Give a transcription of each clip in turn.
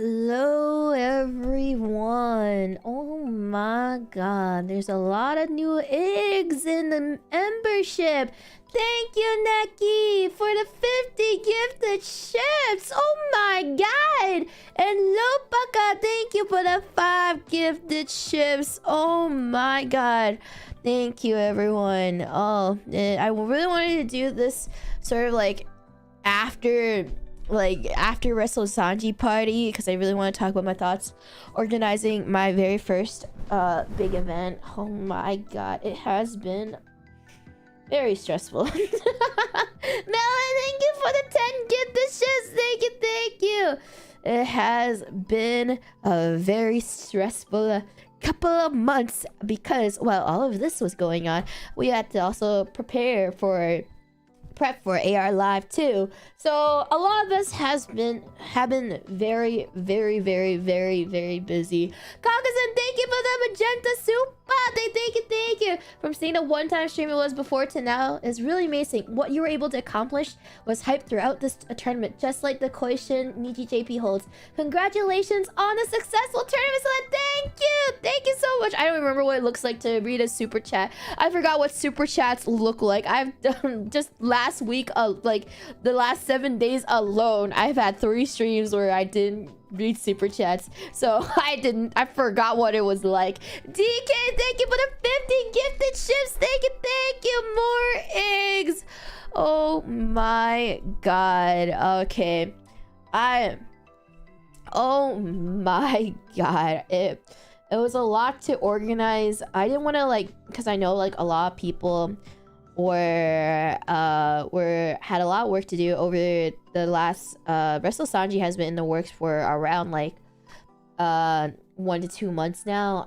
Hello everyone. Oh my god, there's a lot of new eggs in the membership. Thank you, Neki, for the 50 gifted ships. Oh my god. And Lopaka, thank you for the 5 gifted ships. Oh my god. Thank you, everyone. Oh, I really wanted to do this sort of like after WrestleSanji party, because I really want to talk about my thoughts organizing my very first big event. Oh my god, it has been very stressful. Melon, thank you for the 10 gifted ships. Thank you. It has been a very stressful couple of months because while all of this was going on, we had to also prep for AR Live too. So a lot of us have been very busy. Caucason, thank you for the magenta super. Thank you. From seeing a one-time stream it was before to now is really amazing. What you were able to accomplish was hyped throughout this tournament, just like the Koishin Niji JP holds. Congratulations on a successful tournament. Thank you so much. I don't remember what it looks like to read a super chat. I forgot what super chats look like. I've done just last week, like the last 7 days alone, I've had 3 streams where I didn't read super chats, so I forgot what it was like. DK, thank you for the 50 gifted ships. Thank you. More eggs. Oh my god. Okay, oh my god, it was a lot to organize. I didn't want to because I know a lot of people had a lot of work to do over the last WrestleSanji has been in the works for around 1 to 2 months now.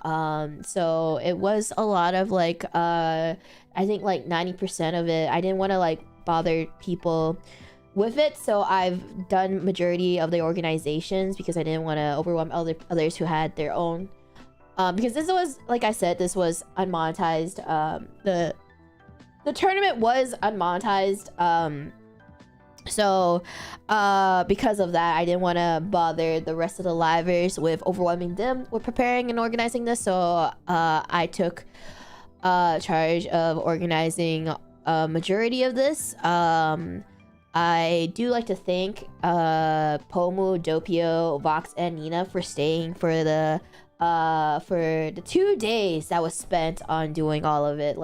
So it was a lot of I think 90% of it. I didn't want to bother people with it, so I've done majority of the organizations because I didn't want to overwhelm others who had their own, because this was, like I said, this was unmonetized. The tournament was unmonetized, so because of that, I didn't want to bother the rest of the livers with overwhelming them with preparing and organizing this. So I took charge of organizing a majority of this. I do like to thank Pomu, Doppio, Vox, and Nina for staying for the 2 days that was spent on doing all of it.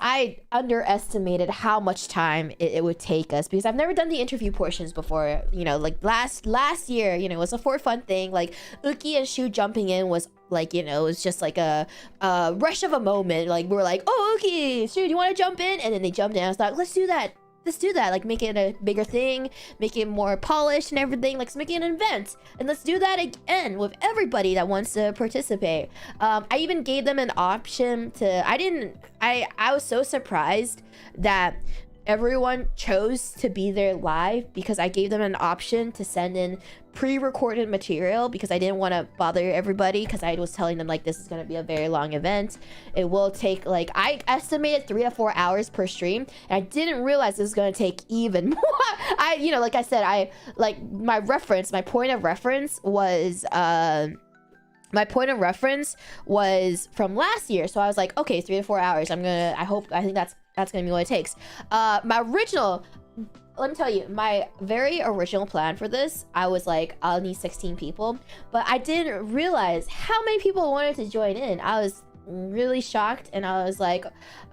I underestimated how much time it would take us, because I've never done the interview portions before. Last year, it was a for fun thing. Uki and Shu jumping in was it was just a rush of a moment. We were like, oh, Uki, Shu, do you want to jump in? And then they jumped in. I was like, let's do that. Make it a bigger thing, make it more polished and everything. Let's make it an event, and let's do that again with everybody that wants to participate. I even gave them an option to, I was so surprised that everyone chose to be there live, because I gave them an option to send in pre-recorded material, because I didn't want to bother everybody, because I was telling them this is going to be a very long event. It will take I estimated 3 to 4 hours per stream, and I didn't realize this was going to take even more. Like I said, my point of reference was from last year. So I was like, okay, 3 to 4 hours. I think that's gonna be what it takes. Let me tell you, my very original plan for this, I was like, I'll need 16 people, but I didn't realize how many people wanted to join in. I was really shocked, and I was like,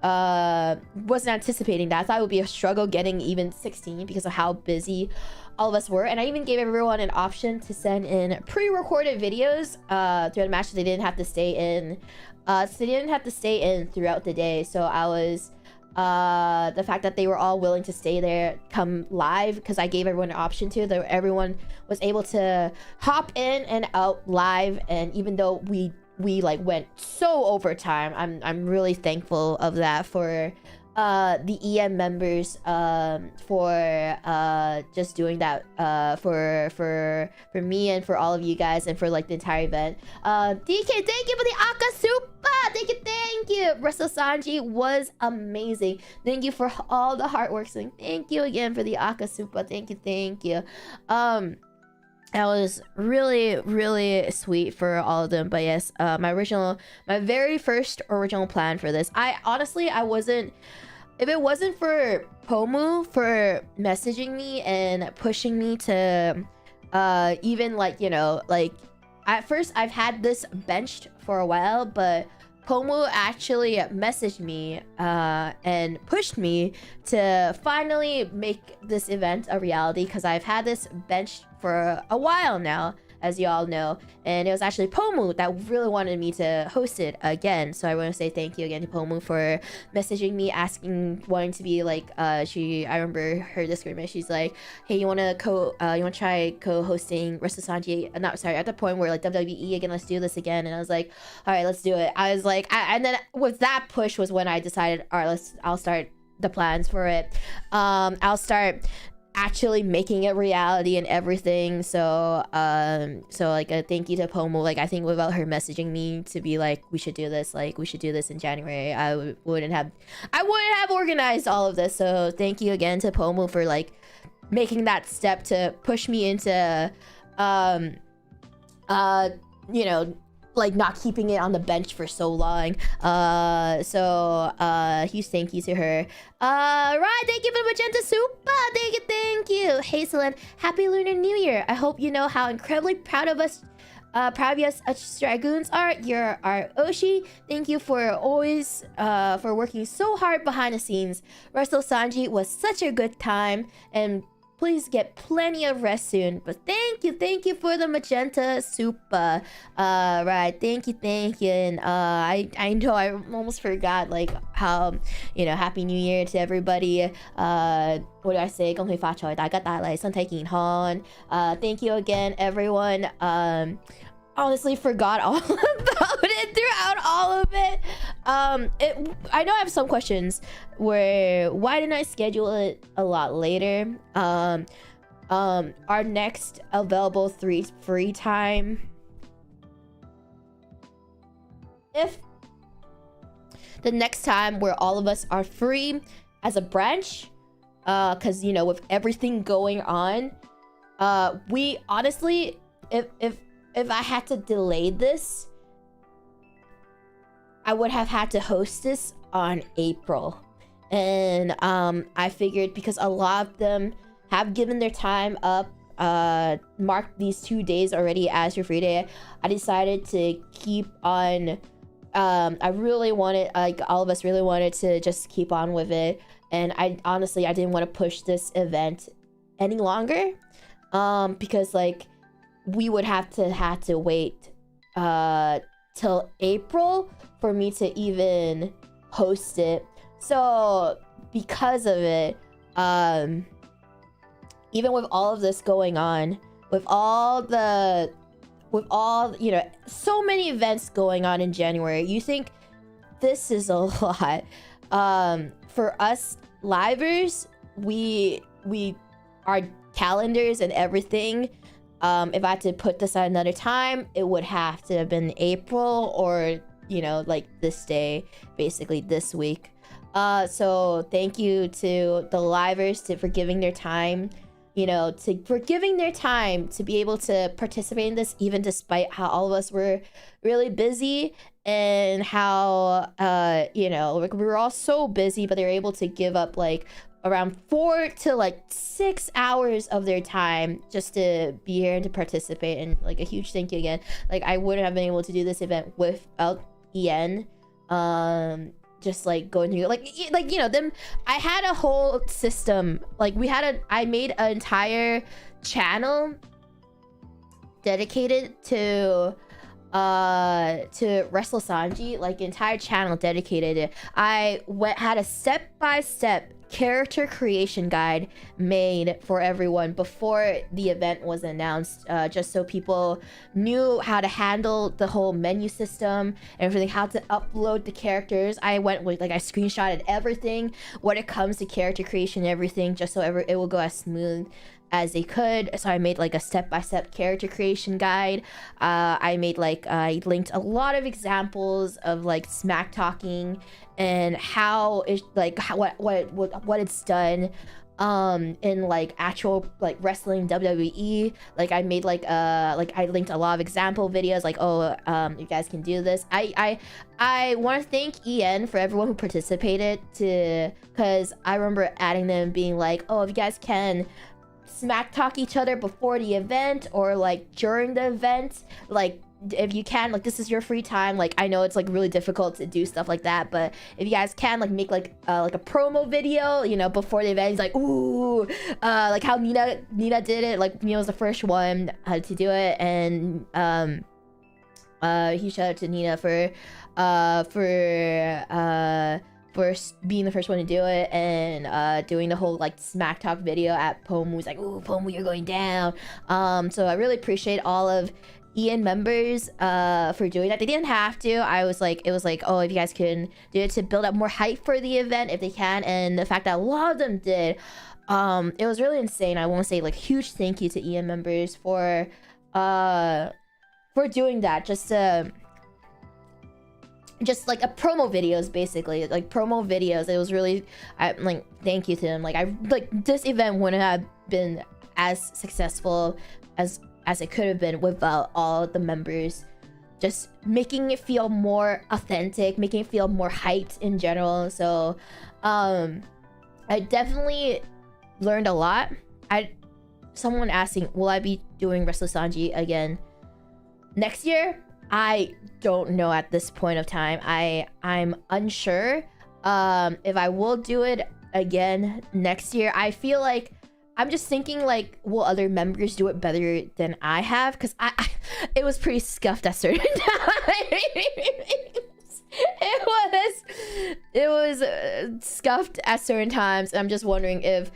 wasn't anticipating that. I thought it would be a struggle getting even 16 because of how busy all of us were. And I even gave everyone an option to send in pre-recorded videos throughout the match, so they didn't have to stay in. Throughout the day. So I was the fact that they were all willing to stay there, come live, because I gave everyone an option to, that everyone was able to hop in and out live. And even though we went so overtime, I'm really thankful of that for the EM members, for just doing that for me and for all of you guys, and for the entire event. DK, thank you for the Aka Super. Thank you. WrestleSanji was amazing. Thank you for all the hard work. Thank you again for the Aka Super. Thank you. that was really sweet for all of them. But yes, my very first original plan for this, I honestly, I wasn't, if it wasn't for Pomu for messaging me and pushing me to even like, you know, like at first I've had this benched for a while, but Pomu actually messaged me and pushed me to finally make this event a reality, because I've had this benched for a while now, as you all know, and it was actually Pomu that really wanted me to host it again. So I want to say thank you again to Pomu for messaging me, asking, wanting to be like, I remember her disagreement. She's like, hey, you want to try co-hosting Sanji? Not sorry, at the point where like WWE again, let's do this again. And I was like, all right, let's do it. I was like, and then with that push was when I decided, all right, I'll start the plans for it. I'll start actually making it reality and everything. So like a thank you to Pomu. Like I think without her messaging me to be like, we should do this in January, I wouldn't have organized all of this. So thank you again to Pomu for like making that step to push me into you know, like not keeping it on the bench for so long. Huge thank you to her. Right, thank you for the magenta super. Thank you. Hey Selen, happy Lunar New Year. I hope you know how incredibly proud of us Dragoons are. You're our Oshi. Thank you for always for working so hard behind the scenes. Sanji was such a good time, and please get plenty of rest soon. But thank you for the magenta super. Right, thank you. And I know I almost forgot like how, you know, happy new year to everybody. What do I say? 恭喜發財，大家帶嚟身體健康. Thank you again, everyone. Honestly forgot all about it throughout all of it. I know I have some questions where why didn't I schedule it a lot later? Our next available free time, if the next time where all of us are free as a branch, because you know, with everything going on, we honestly, if I had to delay this, I would have had to host this on April. And I figured because a lot of them have given their time up, marked these 2 days already as your free day, I decided to keep on. I really wanted, like all of us really wanted to just keep on with it. And I honestly didn't want to push this event any longer, because like we would have to wait till April for me to even host it. So because of it, even with all of this going on, with all you know, so many events going on in January, you think this is a lot. For us livers, we our calendars and everything, if I had to put this at another time, it would have to have been April, or you know, like this day, basically this week. So thank you to the livers for giving their time, you know, for giving their time to be able to participate in this, even despite how all of us were really busy, and how you know, like we were all so busy, but they were able to give up like around 4 to like 6 hours of their time just to be here and to participate. And like a huge thank you again. Like I wouldn't have been able to do this event without En. Just like going through like you know, them, I had a whole system, like I made an entire channel dedicated to Sanji, like entire channel dedicated. I had a step-by-step character creation guide made for everyone before the event was announced, just so people knew how to handle the whole menu system and everything, how to upload the characters. I went with like, I screenshotted everything when it comes to character creation and everything, just so it will go as smooth as they could. So I made like a step-by-step character creation guide. I linked a lot of examples of like smack talking and how it's like what it's done. in like actual like wrestling WWE. Like I made like I linked a lot of example videos like, oh, you guys can do this. I want to thank EN for everyone who participated, to because I remember adding them being like, oh, if you guys can smack talk each other before the event or like during the event, like if you can, like this is your free time. Like I know it's like really difficult to do stuff like that, but if you guys can like make like a promo video, you know, before the event. He's like, ooh, like how Nina did it. Like Nina was the first one to do it, and he shout out to Nina for being the first one to do it, and doing the whole like smack talk video at Pomu. He's like, ooh, Pomu, you're going down. So I really appreciate all of EN members for doing that. They didn't have to. It was like, oh, if you guys can do it to build up more hype for the event if they can, and the fact that a lot of them did, it was really insane. I want to say like huge thank you to EN members for doing that. Just like a promo videos, basically like promo videos. It was really, like, thank you to them. Like this event wouldn't have been as successful as it could have been without all the members just making it feel more authentic, making it feel more hyped in general. So I definitely learned a lot. Someone asking, will I be doing Wrestle Sanji again next year? I don't know at this point of time. I'm unsure if I will do it again next year. I feel like I'm just thinking like, will other members do it better than I have? Because it was pretty scuffed at certain times. It was scuffed at certain times. I'm just wondering if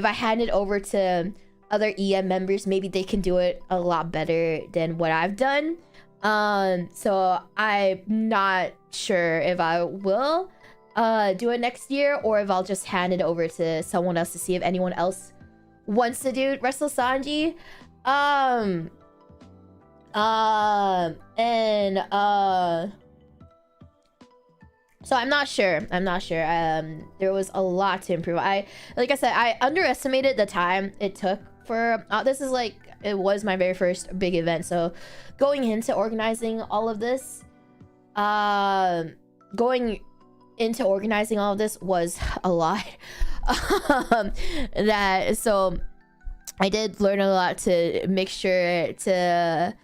I hand it over to other EM members, maybe they can do it a lot better than what I've done. So I'm not sure if I will do it next year, or if I'll just hand it over to someone else to see if anyone else wants to do Wrestle Sanji. So I'm not sure. There was a lot to improve. Like I said, I underestimated the time it took for this is like, it was my very first big event, so going into organizing all of this was a lot. So I did learn a lot to make sure to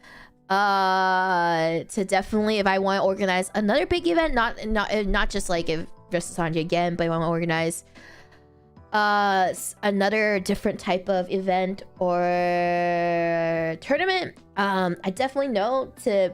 definitely, if I want to organize another big event, not just like if Wrestle Sanji again, but I want to organize another different type of event or tournament, I definitely know to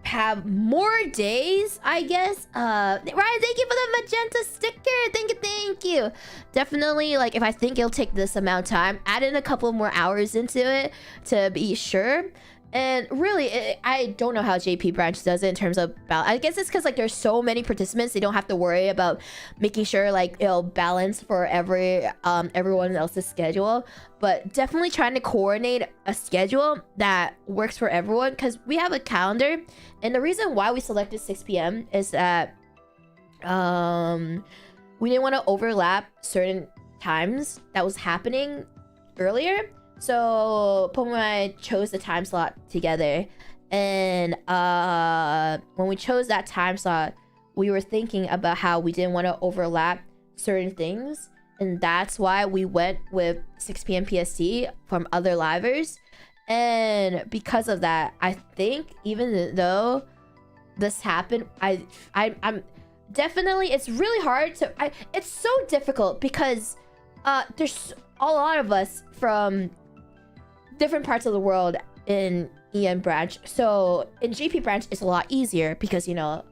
have more days, I guess. Ryan, thank you for the magenta sticker. Thank you. Definitely, like, if I think it'll take this amount of time, add in a couple more hours into it to be sure. And really, I don't know how JP Branch does it in terms of balance. I guess it's because like there's so many participants, they don't have to worry about making sure like it'll balance for everyone else's schedule. But definitely trying to coordinate a schedule that works for everyone, because we have a calendar, and the reason why we selected 6 p.m. is that we didn't want to overlap certain times that was happening earlier. So Pomo and I chose the time slot together, and when we chose that time slot, we were thinking about how we didn't want to overlap certain things, and that's why we went with 6 p.m. PST from other livers. And because of that, I think even though this happened, I'm definitely, it's really hard to, it's so difficult because there's a lot of us from different parts of the world in EN branch. So in GP branch, it's a lot easier because, you know,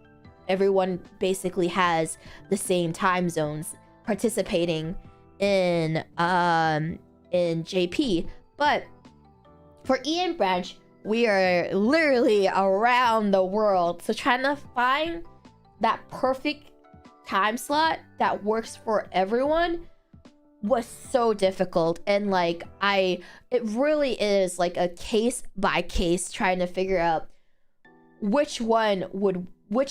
everyone basically has the same time zones participating in JP. But for EN branch, we are literally around the world. So trying to find that perfect time slot that works for everyone was so difficult. And like it really is like a case by case trying to figure out which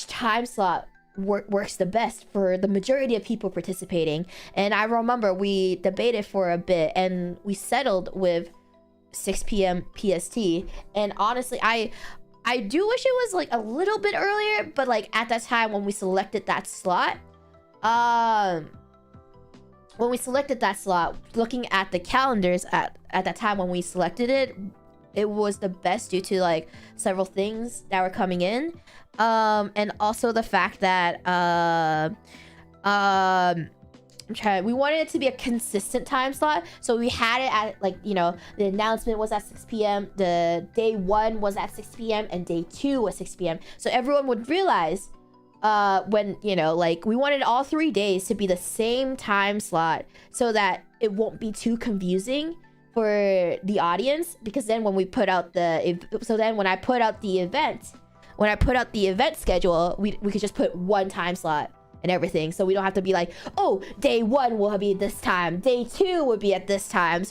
time slot works the best for the majority of people participating. And I remember we debated for a bit and we settled with 6 p.m. PST. And honestly, I do wish it was like a little bit earlier, but like at that time when we selected that slot, looking at the calendars at that time when we selected it, it was the best due to like several things that were coming in, and also the fact that we wanted it to be a consistent time slot, so we had it at like, you know, the announcement was at 6 p.m, the day 1 was at 6 p.m, and day 2 was 6 p.m, so everyone would realize when, you know, like we wanted all 3 days to be the same time slot so that it won't be too confusing for the audience. Because then when we put out when I put out the event schedule, we could just put one time slot and everything, so we don't have to be like, oh, day 1 will be this time, day 2 would be at this time,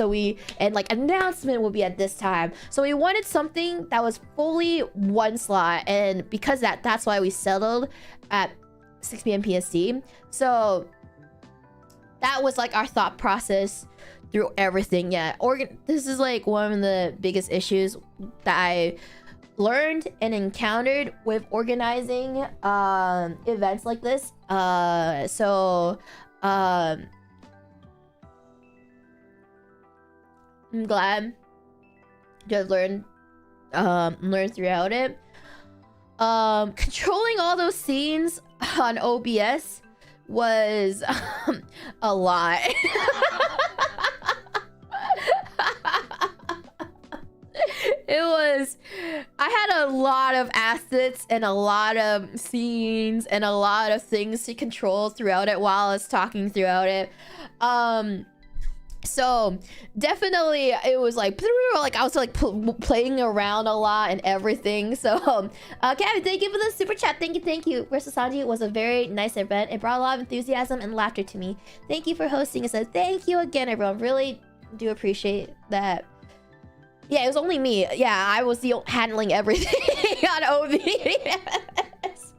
and like announcement will be at this time. So we wanted something that was fully one slot, and because that's why we settled at 6 p.m. PST. So that was like our thought process through everything. Yeah, this is like one of the biggest issues that I learned and encountered with organizing events like this. I'm glad to learn throughout it. Controlling all those scenes on OBS was a lot. I had a lot of assets and a lot of scenes and a lot of things to control throughout it while I was talking throughout it. So definitely it was like I was like playing around a lot and everything. So Kevin, thank you for the super chat. Thank you. Versus Sanji, it was a very nice event. It brought a lot of enthusiasm and laughter to me. Thank you for hosting it. So thank you again, everyone. Really do appreciate that. Yeah, it was only me. Yeah, I was handling everything on OBS.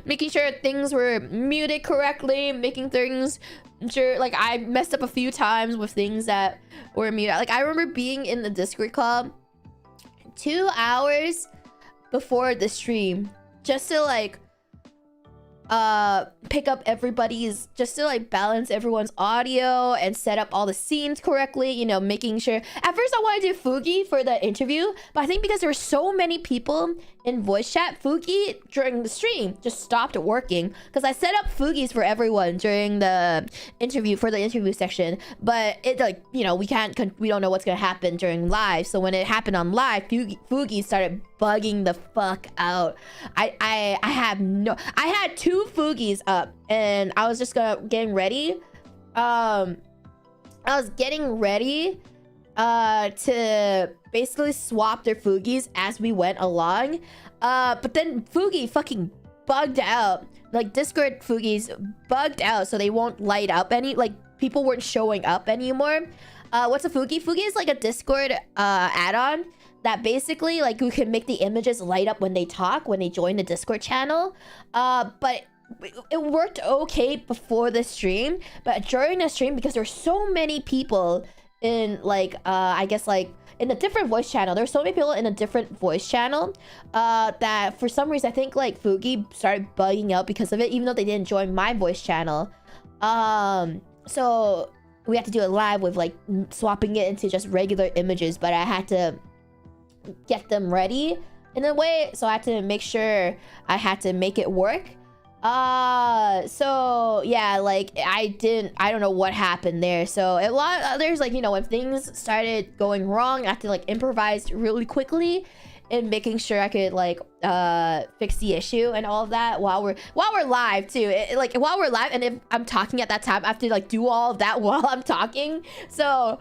Making sure things were muted correctly, making things sure, like I messed up a few times with things that were muted. Like I remember being in the Discord club 2 hours before the stream just to like pick up everybody's, just to like balance everyone's audio and set up all the scenes correctly, you know, making sure. At first I wanted to do Fugi for the interview, but I think because there were so many people in voice chat, Fugi during the stream just stopped working, because I set up Fugis for everyone during the interview, for the interview section, but it, like, you know, we don't know what's gonna happen during live. So when it happened on live, Fugi started bugging the fuck out. I had 2 Fugis up and I was just getting ready. I was getting ready to basically swap their Fugis as we went along. But then Fugi fucking bugged out. Like Discord Fugis bugged out, so they won't light up like people weren't showing up anymore. What's a Fugi? Fugi is like a Discord add-on that basically like you can make the images light up when they talk, when they join the Discord channel. But it worked okay before the stream, but during the stream, because there's so many people in like I guess like in a different voice channel, there's so many people in a different voice channel that for some reason I think like Fugi started bugging out because of it, even though they didn't join my voice channel. So we had to do it live with like swapping it into just regular images, but I had to get them ready in a way, so I had to make sure I had to make it work. So yeah, like I don't know what happened there. So there's like, you know, when things started going wrong, I had to like improvise really quickly in making sure I could like fix the issue and all of that while we're live too. Like while we're live, and if I'm talking at that time, I have to like do all of that while I'm talking. So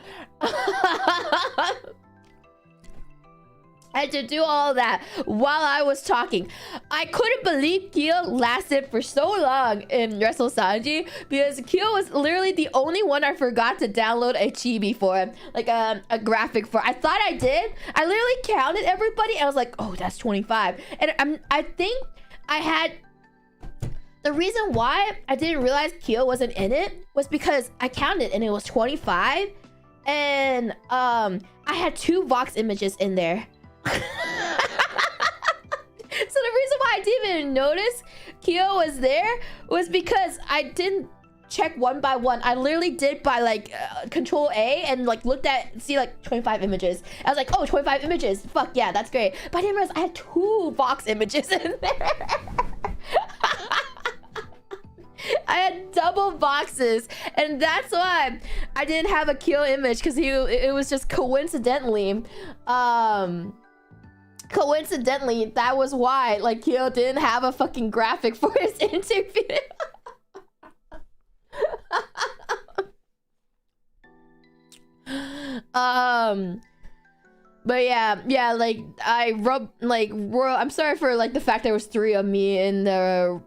I had to do all that while I was talking. I couldn't believe Kyo lasted for so long in Wrestle Sanji, because Kyo was literally the only one I forgot to download a chibi for, like a graphic for. I thought I did. I literally counted everybody and I was like, oh, that's 25. And I think I had... The reason why I didn't realize Kyo wasn't in it was because I counted and it was 25. And I had 2 Vox images in there. So the reason why I didn't even notice Kyo was there was because I didn't check one by one. I literally did by like Control A and like looked at, see like 25 images. I was like, oh, 25 images. Fuck yeah, that's great. But I didn't realize I had 2 Vox images in there. I had double boxes, and that's why I didn't have a Kyo image, because it was just coincidentally that was why like Kyo didn't have a fucking graphic for his interview. But yeah, like I'm sorry for like the fact there was 3 of me in the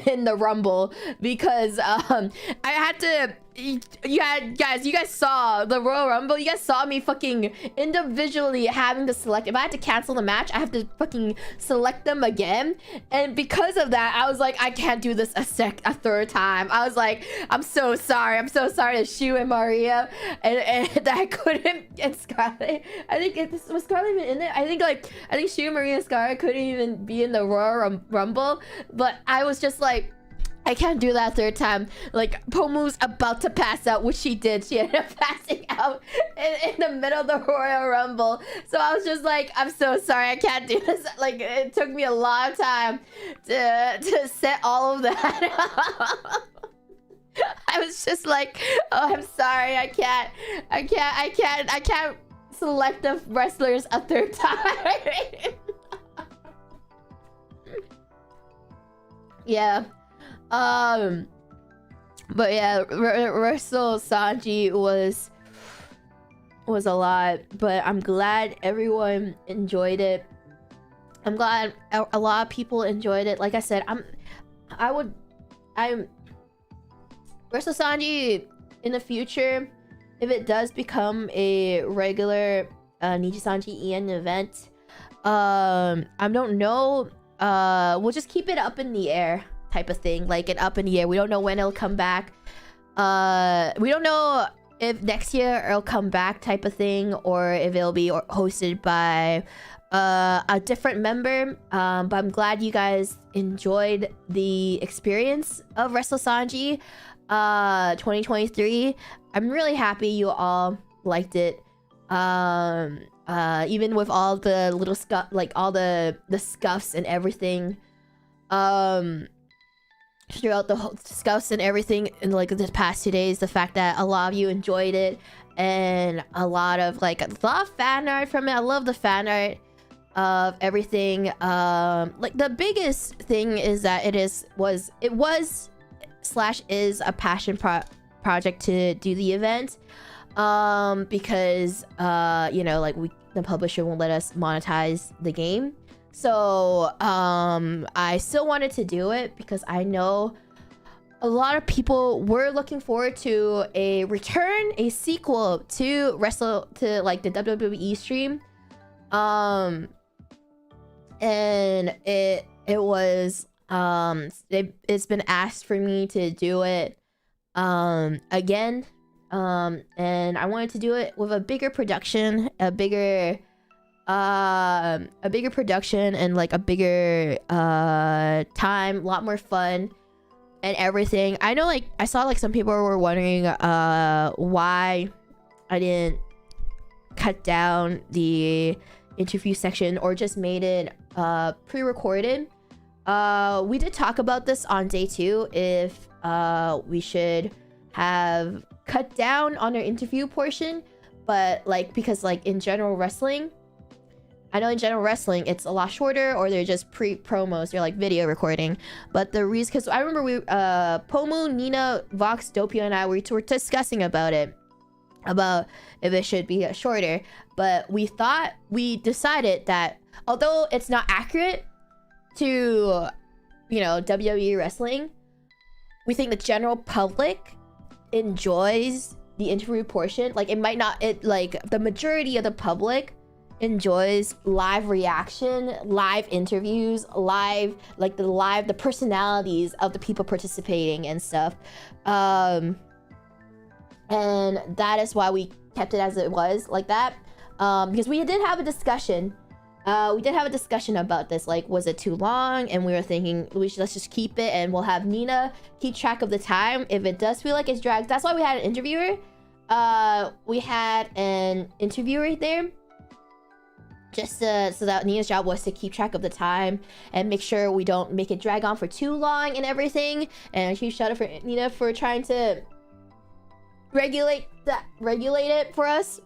in the Rumble, because I had to. You guys saw the Royal Rumble. You guys saw me fucking individually having to select. If I had to cancel the match, I have to fucking select them again. And because of that, I was like, I can't do this a 3rd time. I was like, I'm so sorry. I'm so sorry to Shu and Maria, and that I couldn't. And Scarlet. I think was Scarlet even in it. I think Shu, Maria, and Scarlet couldn't even be in the Royal Rumble. But I was just like, I can't do that 3rd time. Like, Pomu's about to pass out, which she did. She ended up passing out in the middle of the Royal Rumble. So I was just like, I'm so sorry, I can't do this. Like, it took me a long time to set all of that. I was just like, oh, I'm sorry, I can't select the wrestlers a 3rd time. Yeah. But yeah, Wrestle Sanji was a lot, but I'm glad everyone enjoyed it. I'm glad a lot of people enjoyed it. Like I said, I'm Wrestle Sanji in the future, if it does become a regular Nijisanji En event, I don't know, we'll just keep it up in the air type of thing, like it up in the air. We don't know when it'll come back. We don't know if next year it'll come back type of thing, or if it'll be hosted by a different member. But I'm glad you guys enjoyed the experience of Wrestle Sanji 2023. I'm really happy you all liked it. Even with all the little scuff, like all the scuffs and everything, throughout the whole scuffs and everything in like the past 2 days, the fact that a lot of you enjoyed it, and a lot of fan art from it. I love the fan art of everything. Like the biggest thing is that it was / is a passion project to do the event, because you know, like the publisher won't let us monetize the game. So I still wanted to do it because I know a lot of people were looking forward to a sequel to like the WWE stream. And it's been asked for me to do it again. And I wanted to do it with a bigger production, a bigger production, and like a bigger time, a lot more fun and everything. I know, like, I saw like some people were wondering why I didn't cut down the interview section or just made it pre-recorded. We did talk about this on day 2, if we should have cut down on our interview portion, but like, because like in general wrestling, I know in general wrestling it's a lot shorter, or they're just promos, they're like video recording. But the reason, because I remember we Pomu, Nina, Vox, Doppio, and I were discussing about it, about if it should be shorter. But we decided that although it's not accurate to, you know, WWE wrestling, we think the general public enjoys the interview portion. Like it might not, like the majority of the public enjoys live reaction, live interviews, live, like the personalities of the people participating and stuff. And that is why we kept it as it was like that. Because we did have a discussion. We did have a discussion about this, like, was it too long? And we were thinking let's just keep it, and we'll have Nina keep track of the time if it does feel like it's dragged. That's why we had an interviewer. We had an interviewer there, just so that Nina's job was to keep track of the time and make sure we don't make it drag on for too long and everything. And a huge shout out for Nina for trying to regulate it for us.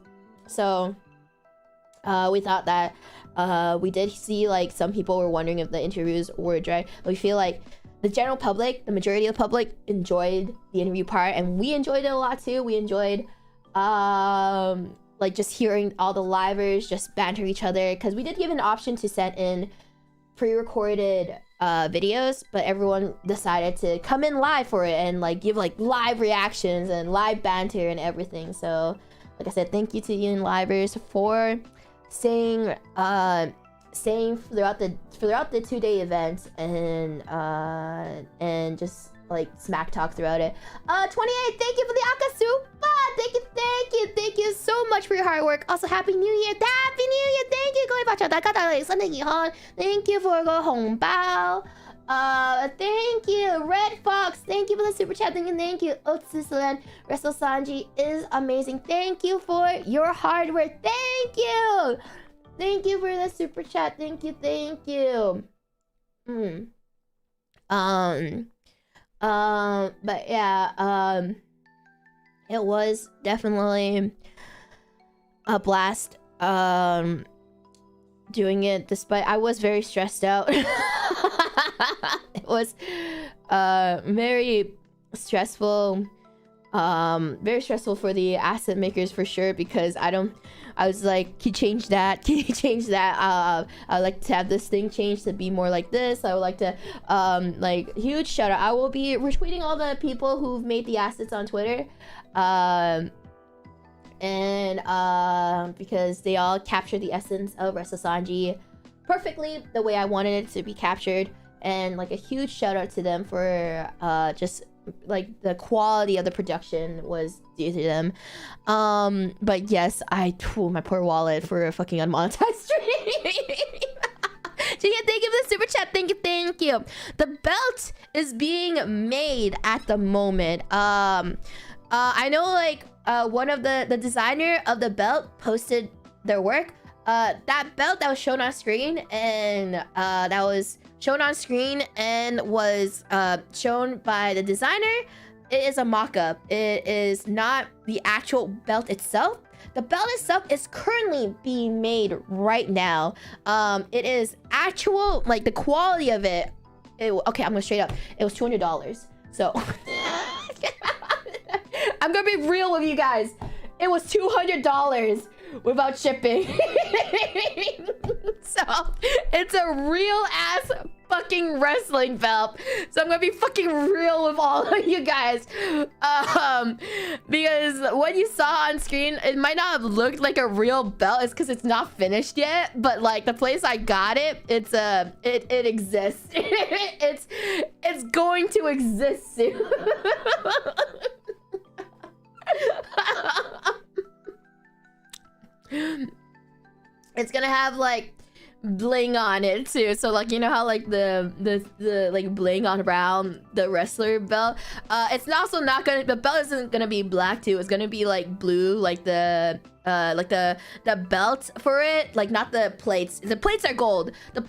So we thought that we did see, like, some people were wondering if the interviews were dry. We feel like the general public, the majority of the public, enjoyed the interview part, and we enjoyed it a lot too. We enjoyed like just hearing all the livers just banter each other, because we did give an option to send in pre-recorded videos, but everyone decided to come in live for it and like give like live reactions and live banter and everything. So like I said, thank you to Ian Livers for staying throughout the 2-day event and just like smack talk throughout it. 28, thank you for the Akasupa. Thank you so much for your hard work. Also, Happy New Year. Happy New Year. Thank you. Thank you for the 红包. Thank you, Red Fox. Thank you for the super chat. Thank you, Otsu Selen. NIJISANJI is amazing. Thank you for your hard work. Thank you. Thank you for the super chat. Thank you. But yeah, it was definitely a blast doing it, despite I was very stressed out. It was very stressful for the asset makers for sure, because I was like, can you change that? I would like to have this thing changed to be more like this. I would like to like, huge shout out. I will be retweeting all the people who've made the assets on Twitter, because they all capture the essence of NIJISANJI perfectly the way I wanted it to be captured. And like a huge shout out to them for just like the quality of the production was due to them. But yes, my poor wallet for a fucking unmonetized stream. Thank you for the super chat. Thank you. The belt is being made at the moment. I know, like, one of the designer of the belt posted their work. That belt that was shown on screen and was shown by the designer, it is a mock-up. It is not the actual belt itself. The belt itself is currently being made right now. It is actual, like, the quality of it. Okay, I'm gonna straight up. It was $200. So I'm gonna be real with you guys. It was $200 without shipping. So it's a real ass fucking wrestling belt. So I'm gonna be fucking real with all of you guys, because what you saw on screen, it might not have looked like a real belt. It's because it's not finished yet, but like the place I got it, it exists. it's going to exist soon. It's gonna have like bling on it too, so like, you know how like the like bling on around the wrestler belt, it's also not gonna, the belt isn't gonna be black too. It's gonna be like blue, like the belt for it, like not the plates. The plates are gold, but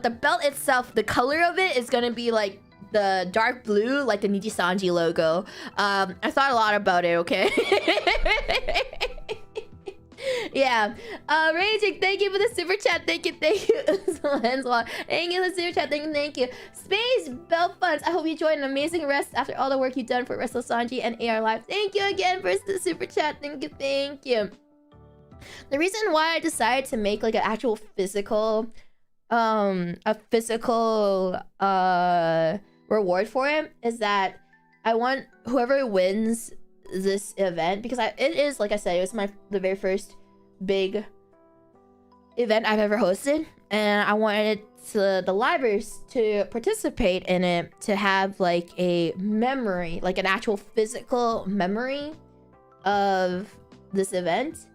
the belt itself, the color of it is gonna be like the dark blue, like the NIJISANJI logo. I thought a lot about it, okay? Yeah. Raging, thank you for the super chat. Thank you. Thank you for the super chat. Thank you. Space Bell Funds. I hope you enjoyed an amazing rest after all the work you've done for WrestleSanji and AR Live. Thank you again for the super chat. Thank you. Thank you. The reason why I decided to make like an actual physical reward for him is that I want whoever wins this event, because it is, like I said, it was the very first big event I've ever hosted, and I wanted the livers to participate in it, to have like a memory, like an actual physical memory of this event.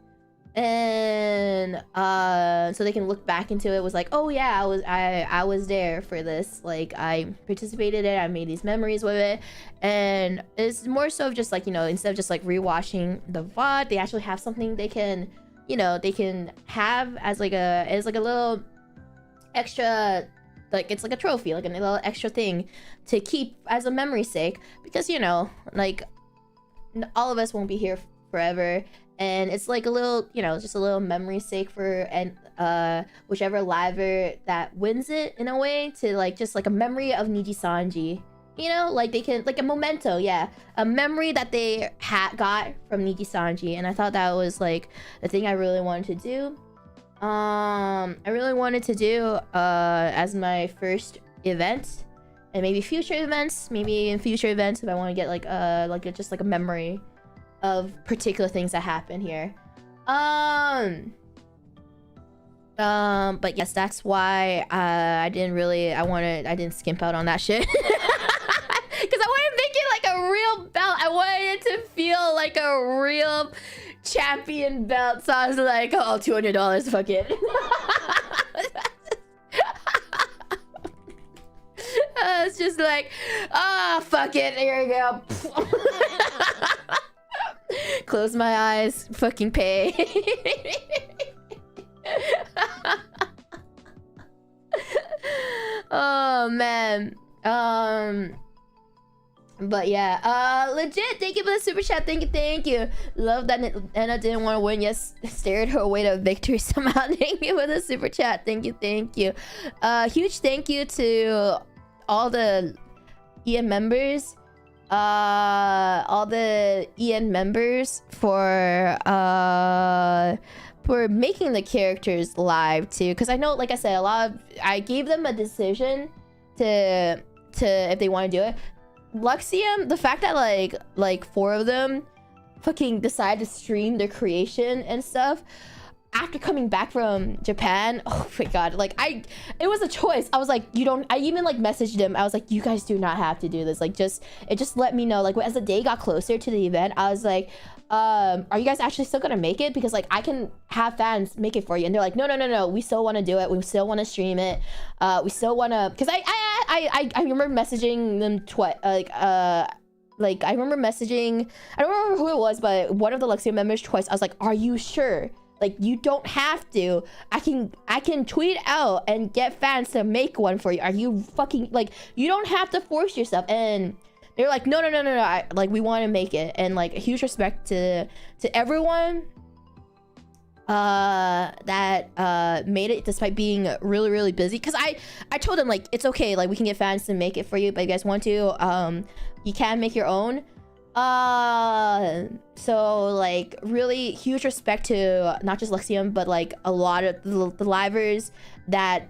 And so they can look back into it, was like, oh yeah, I was there for this, like I participated in it, I made these memories with it. And it's more so of just like, you know, instead of just like rewatching the VOD, they actually have something they can, you know, they can have as like a little extra, like it's like a trophy, like a little extra thing to keep as a memory sake, because, you know, like all of us won't be here forever. And it's like a little, you know, just a little memory sake for whichever liver that wins it, in a way, to like just like a memory of Nijisanji. You know, like they can, like a memento, yeah, a memory that they got from Nijisanji. And I thought that was like the thing I really wanted to do. I really wanted to do as my first event, and maybe future events, maybe in future events if I want to get like just like a memory of particular things that happen here. But yes, that's why I didn't skimp out on that shit. Because I wanted to make it like a real belt. I wanted it to feel like a real champion belt. So I was like, oh, $200, fuck it. It's just like, fuck it, here we go. Close my eyes, fucking pay. Oh man. But yeah, legit, thank you for the super chat. Thank you. Love that Anna didn't want to win. Yes, steered her way to victory somehow. Thank you for the super chat. Thank you. Huge thank you to all the EN members. All the EN members for making the characters live too, because I know, like I said, I gave them a decision to if they want to do it. Luxium, the fact that like 4 of them fucking decided to stream their creation and stuff after coming back from Japan. Oh my god, like it was a choice. I was like, I even like messaged them. I was like, you guys do not have to do this. Like it just let me know. Like as the day got closer to the event, I was like, are you guys actually still gonna make it? Because like I can have fans make it for you. And they're like, no, we still want to do it. We still want to stream it. We still want to, because I remember messaging them twice. Like I remember messaging, I don't remember who it was, but one of the Luxium members twice. I was like, are you sure? Like, you don't have to. I can tweet out and get fans to make one for you. Are you fucking, like, you don't have to force yourself. And they're like, no. Like, we want to make it. And like, a huge respect to everyone that made it despite being really, really busy. Because I told them, like, it's okay. Like, we can get fans to make it for you. But if you guys want to, you can make your own. So like really huge respect to not just Luxium, but like a lot of the livers that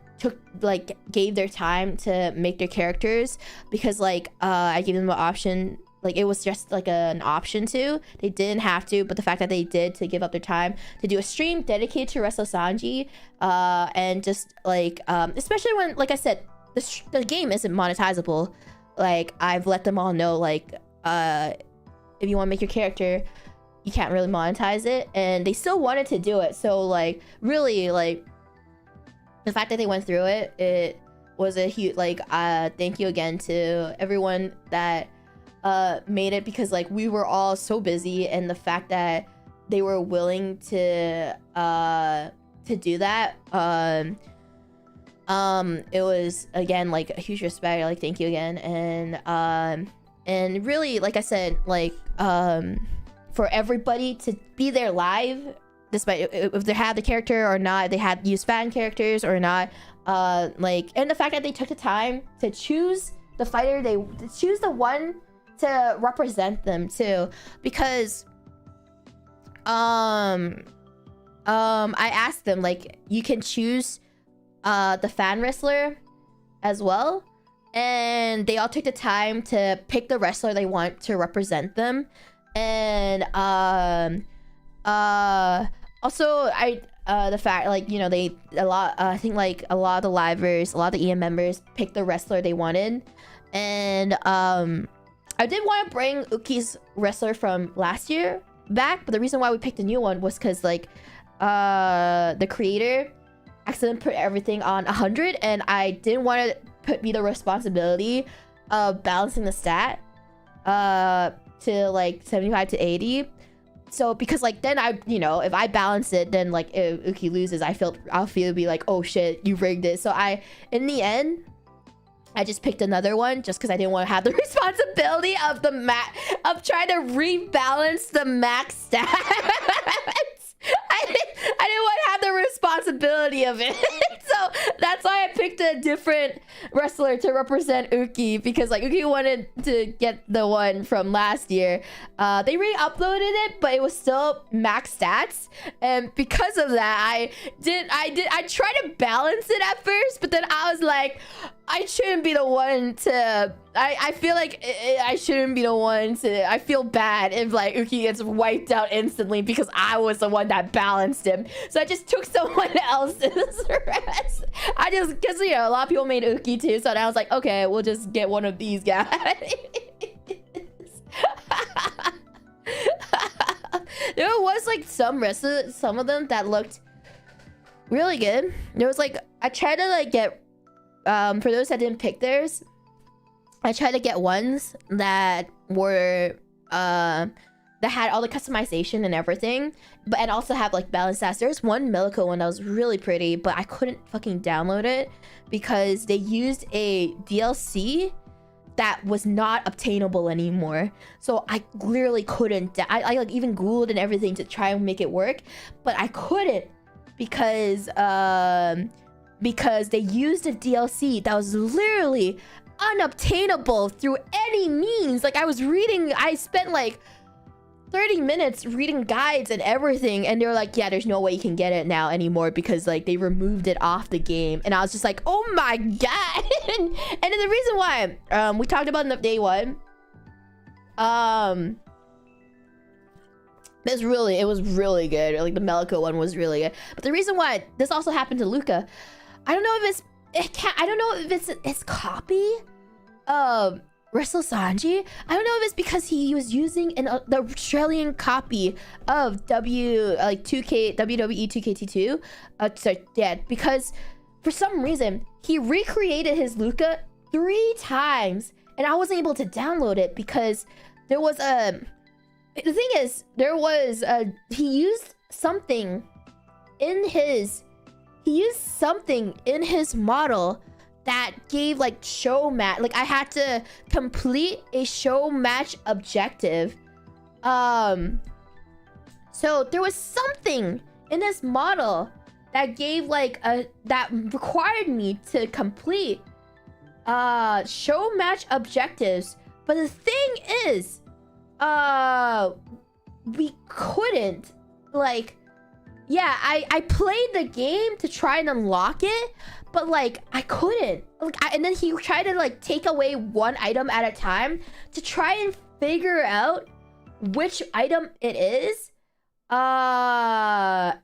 gave their time to make their characters, because like I gave them an option. Like it was just like an option to, they didn't have to, but the fact that they did, to give up their time to do a stream dedicated to WrestleSanji, and just like especially when, like I said, the game isn't monetizable. Like I've let them all know, like if you want to make your character, you can't really monetize it, and they still wanted to do it. So like really, like the fact that they went through it, it was a huge thank you again to everyone that made it, because like we were all so busy, and the fact that they were willing to do that, it was again like a huge respect. Like thank you again. And really, like I said, like for everybody to be there live despite if they had the character or not, they had used fan characters or not. Like, and the fact that they took the time to choose the fighter, they choose the one to represent them too, because I asked them, like, you can choose the fan wrestler as well, and they all took the time to pick the wrestler they want to represent them. And also the fact, like, you know, I think like a lot of the livers, a lot of the EM members picked the wrestler they wanted. And I did want to bring Uki's wrestler from last year back, but the reason why we picked a new one was because, like, the creator accidentally put everything on 100, and I didn't want to put me the responsibility of balancing the stat to like 75 to 80. So because, like, then I, you know, if I balance it, then like if Uki loses, I'll feel be like, oh shit, you rigged it. So in the end, I just picked another one just because I didn't want to have the responsibility of of trying to rebalance the max stats. I didn't want to have the responsibility of it. So that's why I picked a different wrestler to represent Uki, because, like, Uki wanted to get the one from last year. They re-uploaded it, but it was still max stats, and because of that, I tried to balance it at first, but then I was like, I shouldn't be the one to... I feel like I shouldn't be the one to... I feel bad if, like, Uki gets wiped out instantly because I was the one that balanced him. So I just took someone else's rest. Because, you know, a lot of people made Uki too. So I was like, okay, we'll just get one of these guys. There was, like, some wrestlers, some of them that looked really good. There was, like... I tried to, like, get... for those that didn't pick theirs, I tried to get ones that were that had all the customization and everything, and also have, like, balanced stats. There's one Milico one that was really pretty, but I couldn't fucking download it because they used a DLC that was not obtainable anymore. So I literally couldn't. I like even Googled and everything to try and make it work, but I couldn't because they used a DLC that was literally unobtainable through any means. Like, I spent like 30 minutes reading guides and everything, and they were like, yeah, there's no way you can get it now anymore because, like, they removed it off the game. And I was just like, oh my god. And then the reason why we talked about in the day one, it was really good. Like, the Melico one was really good, but the reason why this also happened to Luca, I don't know if it's copy of GUERILLA. I don't know if it's because he was using the Australian copy of WWE 2K22. Sorry, yeah, because for some reason he recreated his Luca 3 times, and I wasn't able to download it because there was the thing is, he used something in his model that gave, like, show match. Like, I had to complete a show match objective. So there was something in this model that gave, like, that required me to complete show match objectives. But the thing is, we couldn't, like... Yeah, I played the game to try and unlock it, but, like, I couldn't. Like, and then he tried to, like, take away one item at a time to try and figure out which item it is. And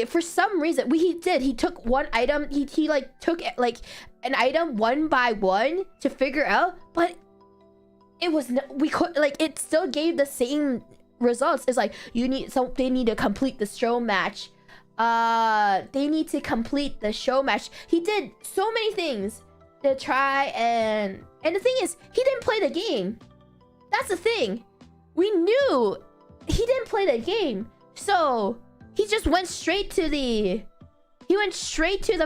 for some reason, he took one item. He like took, like, an item one by one to figure out, but it was it still gave the same results. It's like, they need to complete the show match. They need to complete the show match. He did so many things to try, and the thing is, he didn't play the game. That's the thing. We knew he didn't play the game, so he just went straight to the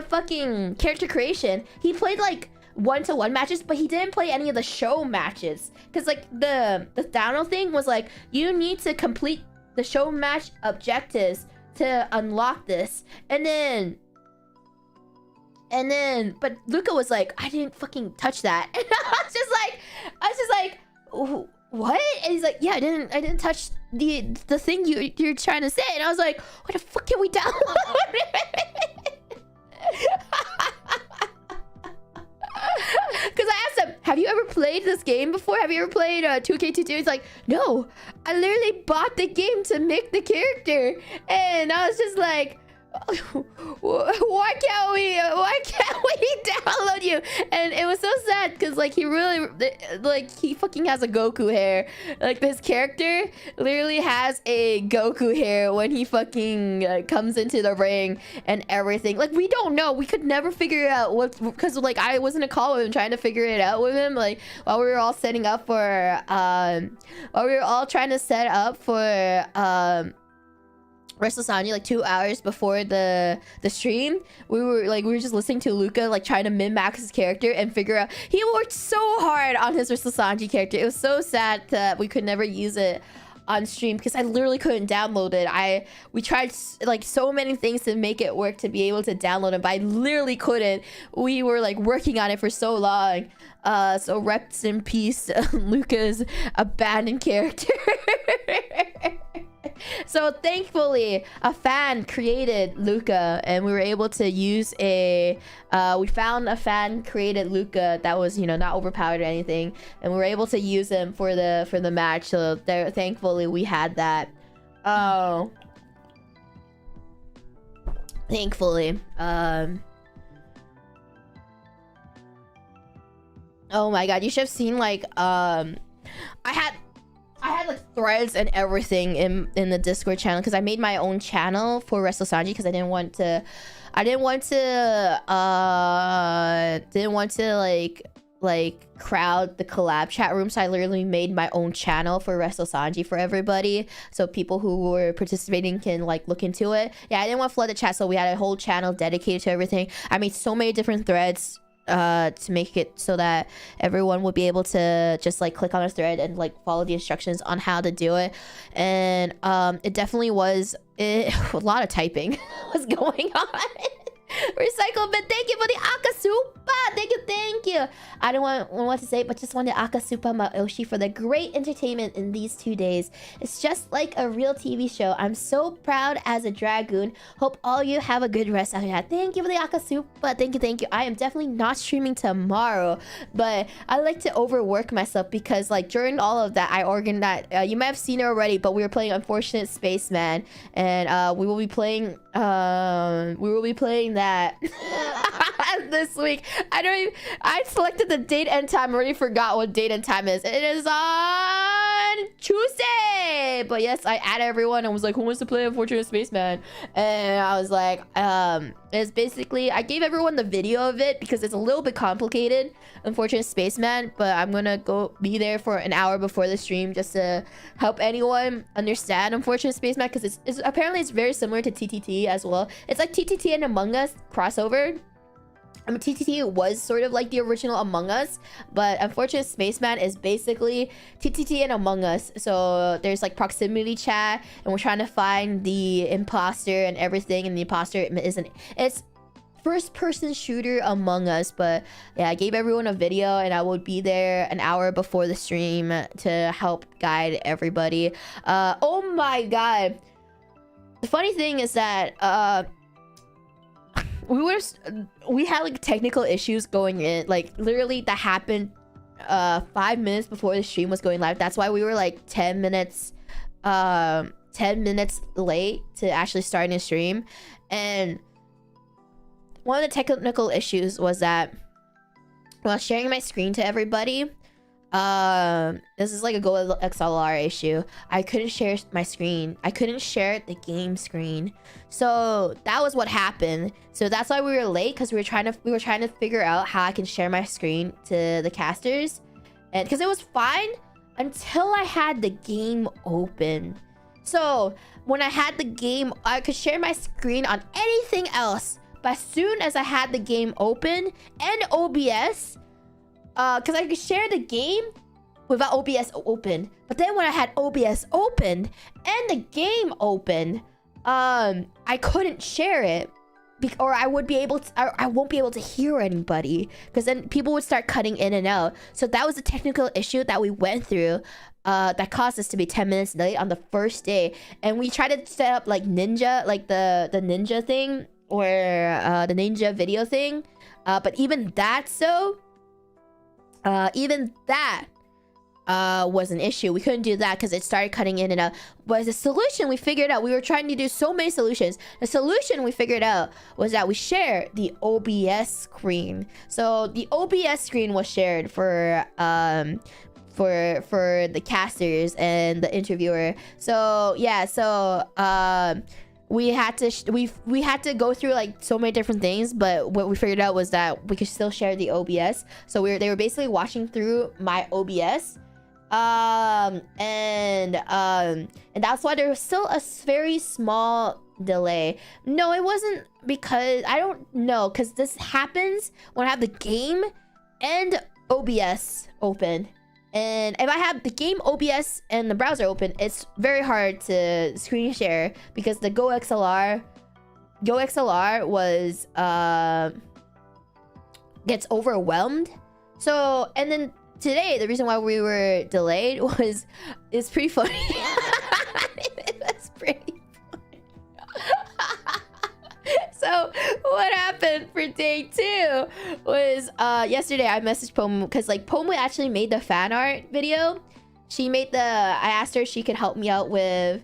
fucking character creation. He played, like, 1-to-1 matches, but he didn't play any of the show matches, because, like, the download thing was like, you need to complete the show match objectives to unlock this, and then but Luca was like, I didn't fucking touch that. And I was just like, what? And he's like, yeah, I didn't touch the thing you're trying to say. And I was like, what the fuck can we download? Because I asked him, have you ever played this game before? Have you ever played 2K22? He's like, no, I literally bought the game to make the character. And I was just like, why can't we download you? And it was so sad because like he really he fucking has a Goku hair. Like this character literally has a Goku hair when he fucking comes into the ring and everything. Like we don't know, we could never figure it out what, because like I was in a call with him trying to figure it out with him, like while we were all setting up for while we were all trying to set up for WrestleSanji like 2 hours before the stream. We were just listening to Luca like trying to min-max his character and figure out. He worked so hard on his WrestleSanji character. It was so sad that we could never use it on stream because I literally couldn't download it. We tried like so many things to make it work to be able to download it, but I literally couldn't. We were like working on it for so long. So rest in peace, Luca's abandoned character. So thankfully a fan created Luca and we were able to use we found a fan created Luca that was, you know, not overpowered or anything, and we were able to use him for the match. So there, thankfully we had that. Oh, thankfully. Oh my god, you should have seen like I had like threads and everything in the Discord channel because I made my own channel for WrestleSanji because I didn't want to like crowd the collab chat room. So I literally made my own channel for WrestleSanji for everybody, so people who were participating can like look into it. Yeah, I didn't want to flood the chat, so we had a whole channel dedicated to everything. I made so many different threads to make it so that everyone would be able to just like click on a thread and like follow the instructions on how to do it. And it definitely was a lot of typing was going on. Recycle, but thank you for the Akasupa. Thank you. I don't want what to say, but just wanted Akasupa Maoshi for the great entertainment in these 2 days. It's just like a real TV show. I'm so proud as a dragoon. Hope all you have a good rest out here. Thank you for the Akasupa. Thank you. I am definitely not streaming tomorrow, but I like to overwork myself because like during all of that I organized, you might have seen it already, but we were playing Unfortunate Spaceman, and we will be playing that this week. I selected the date and time. I already forgot what date and time is. It is on Tuesday. But yes, I added everyone and was like, who wants to play Unfortunate Spaceman? And I was like, it's basically, I gave everyone the video of it because it's a little bit complicated, Unfortunate Spaceman, but I'm gonna go be there for an hour before the stream just to help anyone understand Unfortunate Spaceman, because it's apparently it's very similar to TTT as well. It's like TTT and Among Us crossover. I mean, TTT was sort of like the original Among Us, but Unfortunate Spaceman is basically TTT and Among Us. So there's like proximity chat, and we're trying to find the imposter and everything, and the imposter it's first-person shooter Among Us. But yeah, I gave everyone a video, and I would be there an hour before the stream to help guide everybody. Oh my god. The funny thing is that we had like technical issues going in, like literally that happened 5 minutes before the stream was going live. That's why we were like 10 minutes late to actually starting the stream. And one of the technical issues was that while sharing my screen to everybody, this is like a Go XLR issue. I couldn't share my screen. I couldn't share the game screen. So that was what happened. So that's why we were late, because we were trying to figure out how I can share my screen to the casters. And because it was fine until I had the game open. So when I had the game, I could share my screen on anything else. But as soon as I had the game open and OBS, because I could share the game, without OBS open. But then when I had OBS open and the game open, I couldn't share it. Or I would be able to, I won't be able to hear anybody, because then people would start cutting in and out. So that was a technical issue that we went through, that caused us to be 10 minutes late on the first day. And we tried to set up like Ninja, like the Ninja thing, or the Ninja video thing, but even that was an issue. We couldn't do that because it started cutting in and out. But the solution we figured out, we were trying to do so many solutions. The solution we figured out was that we share the OBS screen. So the OBS screen was shared for the casters and the interviewer. So yeah, we had to go through like so many different things, but what we figured out was that we could still share the OBS. So they were basically watching through my OBS. And that's why there was still a very small delay. No, it wasn't, because I don't know, because this happens when I have the game and OBS open. And if I have the game OBS and the browser open, it's very hard to screen share, because the GoXLR was gets overwhelmed. So, and then today, the reason why we were delayed is pretty funny. That's pretty funny. So what happened for day 2 was yesterday I messaged Pomu, because like Pomu actually made the fan art video. I asked her if she could help me out with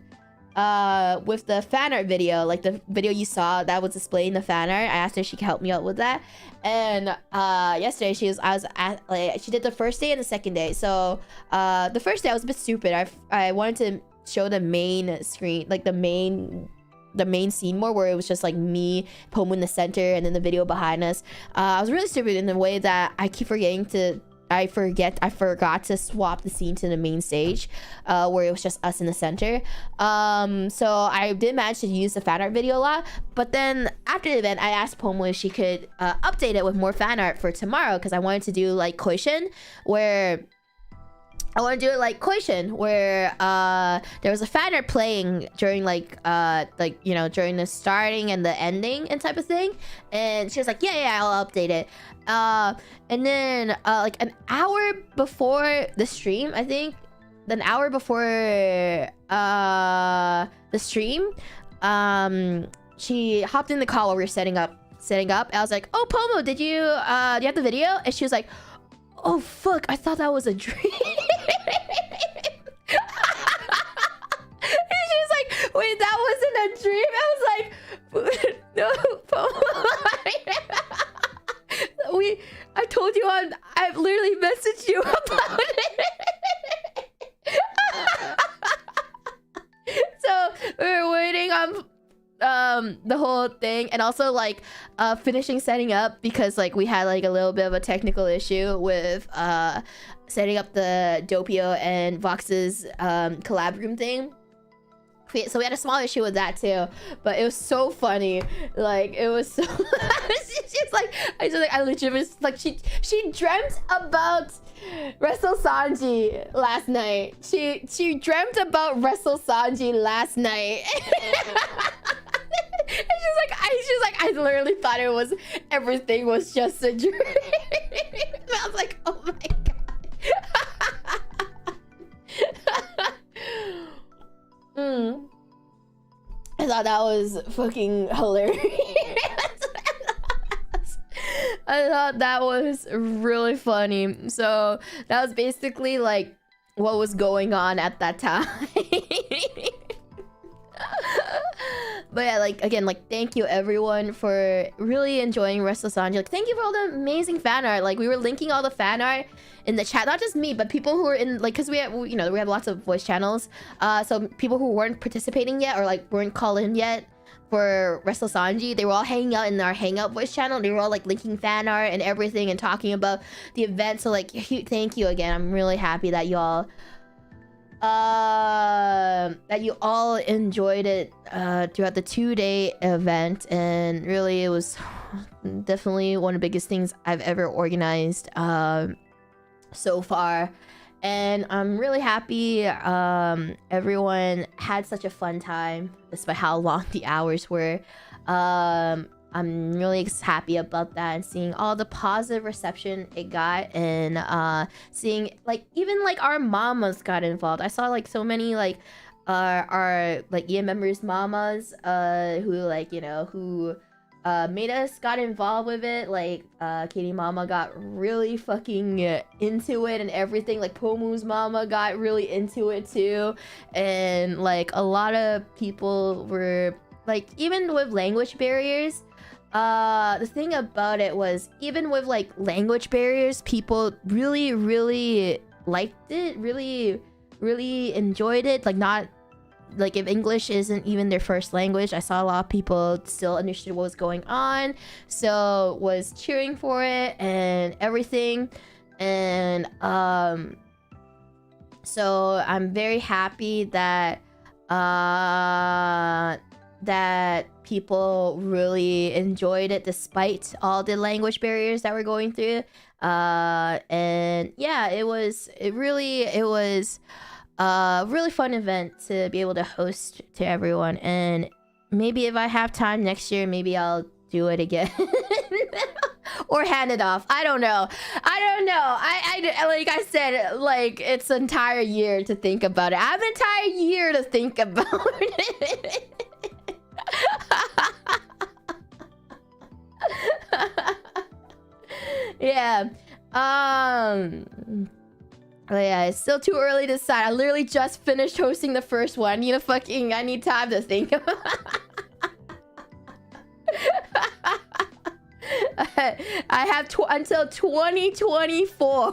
the fan art video, like the video you saw that was displaying the fan art. I asked her if she could help me out with that. And yesterday she did the first day and the second day. So the first day I was a bit stupid. I wanted to show the main screen, like the main scene more, where it was just like me, Pomu in the center, and then the video behind us. I was really stupid in the way that I keep forgetting I forgot to swap the scene to the main stage, where it was just us in the center. So I did manage to use the fan art video a lot, but then after the event I asked Pomu if she could update it with more fan art for tomorrow, because I wanted to do like Koishin, where there was a fan art playing during like during the starting and the ending and type of thing. And she was like, yeah, I'll update it. And then like an hour before the stream, I think, an hour before the stream, she hopped in the call while we were setting up. I was like, oh, Pomu, do you have the video? And she was like, oh fuck, I thought that was a dream. And she was like, wait, that wasn't a dream? I was like, no, I told you I've literally messaged you about it. So we were waiting on the whole thing, and also like finishing setting up, because like we had like a little bit of a technical issue with setting up the Doppio and Vox's collab room thing. So we had a small issue with that too, but it was so funny. Like it was so she's like, I legitimately, like, she dreamt about Wrestle Sanji last night. She dreamt about Wrestle Sanji last night. And she's like, I literally thought everything was just a dream. And I was like, oh my god. I thought that was fucking hilarious. I thought that was really funny. So that was basically like what was going on at that time. But yeah, like again, like thank you everyone for really enjoying Wrestle Sanji. Like thank you for all the amazing fan art. Like we were linking all the fan art in the chat, not just me, but people who were in, like, because we have, you know, we have lots of voice channels, so people who weren't participating yet, or like weren't called in yet for Wrestle Sanji, they were all hanging out in our Hangout voice channel. They were all like linking fan art and everything and talking about the event. So like thank you again. I'm really happy that y'all enjoyed it throughout the 2-day event, and really it was definitely one of the biggest things I've ever organized so far. And I'm really happy everyone had such a fun time despite how long the hours were. I'm really happy about that, and seeing all the positive reception it got, and seeing like even like our mamas got involved. I saw like so many like our like EM members mamas who like, you know, who made us got involved with it. Like Katie mama got really fucking into it and everything. Like Pomu's mama got really into it too, and like a lot of people were like, even with language barriers, the thing about it was, even with like language barriers, people really liked it, really enjoyed it. Like, not like, if English isn't even their first language, I saw a lot of people still understood what was going on, so was cheering for it and everything. And so I'm very happy that that people really enjoyed it despite all the language barriers that we're going through. And yeah, it was a really fun event to be able to host to everyone. And maybe if I have time next year, maybe I'll do it again. Or hand it off. I don't know. I like I said, like, it's an entire year to think about it. I have an entire year to think about it. Yeah. Oh yeah, it's still too early to decide. I literally just finished hosting the first one. I need time to think. I have until 2024.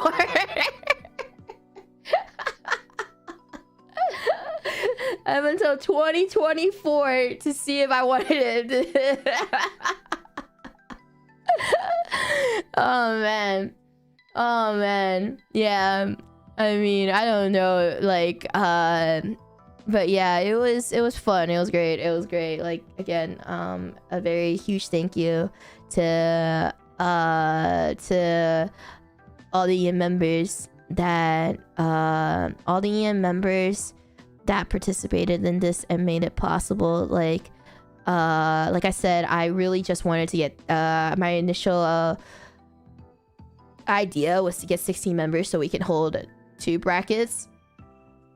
I have until 2024 to see if I wanted it. Oh man. Yeah. I mean, I don't know, like, but yeah, it was fun. It was great. Like, again, a very huge thank you to all the EM members that participated in this and made it possible. Like I said, I really just wanted to get my initial idea was to get 16 members so we can hold 2 brackets,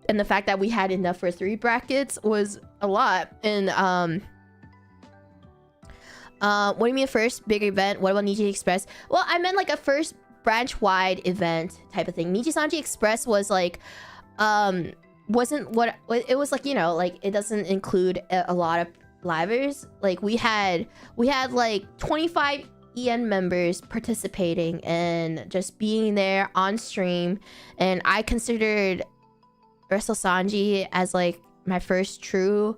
and the fact that we had enough for 3 brackets was a lot. And what do you mean first big event? What about Niji Express? Well, I meant like a first branch wide event type of thing. Nijisanji Express was like wasn't what it was like, you know, like it doesn't include a lot of livers. Like we had like 25 EN members participating and just being there on stream, and I considered Wrestle Sanji as like my first true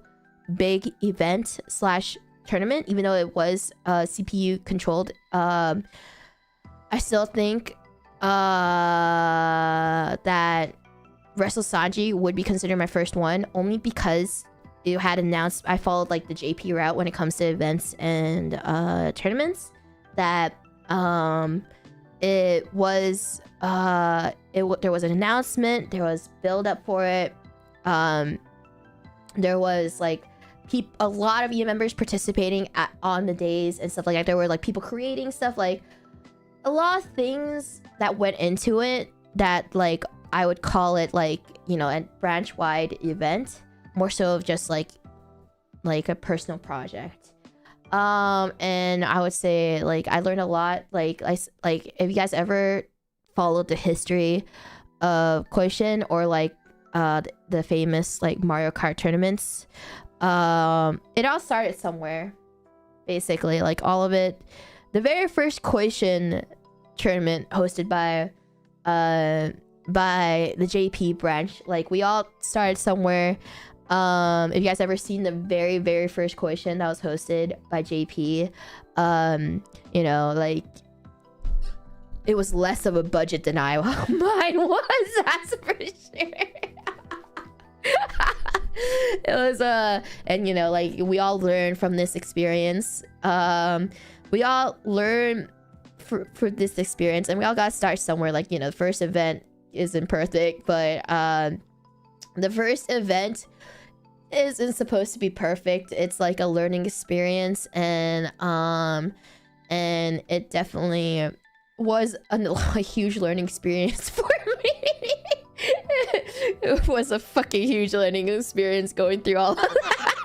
big event slash tournament, even though it was CPU controlled. I still think that Wrestle Sanji would be considered my first one, only because it had announced I followed like the JP route when it comes to events and tournaments. That it was there was an announcement, there was build up for it, there was like a lot of EM members participating on the days and stuff like that. There were like people creating stuff, like a lot of things that went into it, that like I would call it like, you know, a branch wide event, more so of just like a personal project. And I would say like I learned a lot. Like if you guys ever followed the history of Koishin or like the famous like Mario Kart tournaments, it all started somewhere, basically. Like all of it, the very first Koishin tournament hosted by the JP branch, like we all started somewhere. If you guys ever seen the very first Koishin that was hosted by JP, you know, like it was less of a budget than mine was, that's for sure. It was and you know, like we all learned from this experience. We all learned for this experience, and we all got to start somewhere. Like, you know, the first event isn't perfect, but the first event isn't supposed to be perfect. It's like a learning experience, and it definitely was a huge learning experience for me. It was a fucking huge learning experience going through all of that.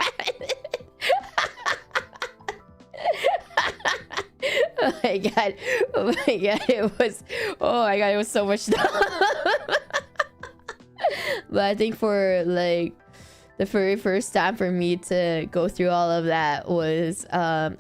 Oh my god. Oh my god. It was... Oh my god. It was so much stuff. But I think for like the very first time for me to go through all of that was Niji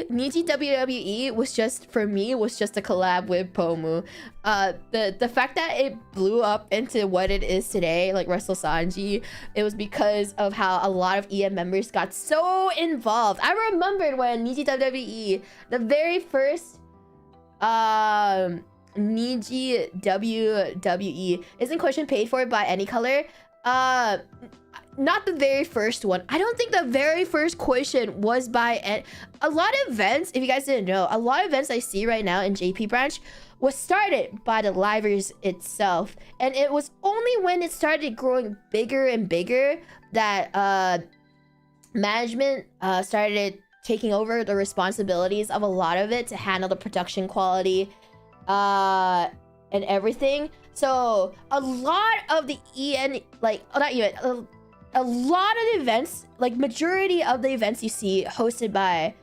WWE was just, for me, was just a collab with Pomu. The fact that it blew up into what it is today, like WrestleSanji, it was because of how a lot of EM members got so involved. I remembered when Niji WWE, the very first Niji WWE, isn't Question paid for by any color? Not the very first one. I don't think the very first question was by a lot of events. If you guys didn't know, a lot of events I see right now in JP branch was started by the livers itself, and it was only when it started growing bigger and bigger that management started taking over the responsibilities of a lot of it to handle the production quality and everything. So a lot of the EN, like, not even, a lot of the events, like majority of the events you see hosted by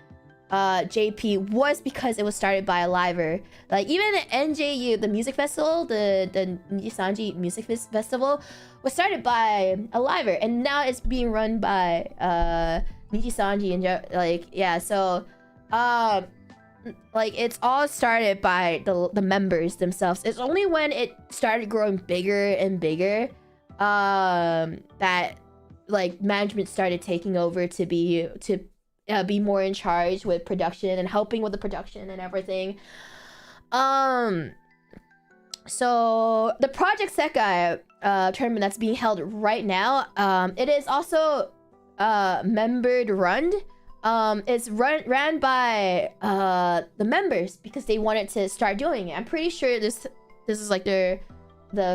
JP was because it was started by a liver. Like even the NJU, the music festival, the NIJISANJI Music Festival was started by a liver, and now it's being run by NIJISANJI, and like, yeah, so like it's all started by the members themselves. It's only when it started growing bigger and bigger that like management started taking over to be more in charge with production and helping with the production and everything. So the Project Sekai tournament that's being held right now, it is also membered run. It's ran by the members because they wanted to start doing it. I'm pretty sure this is like the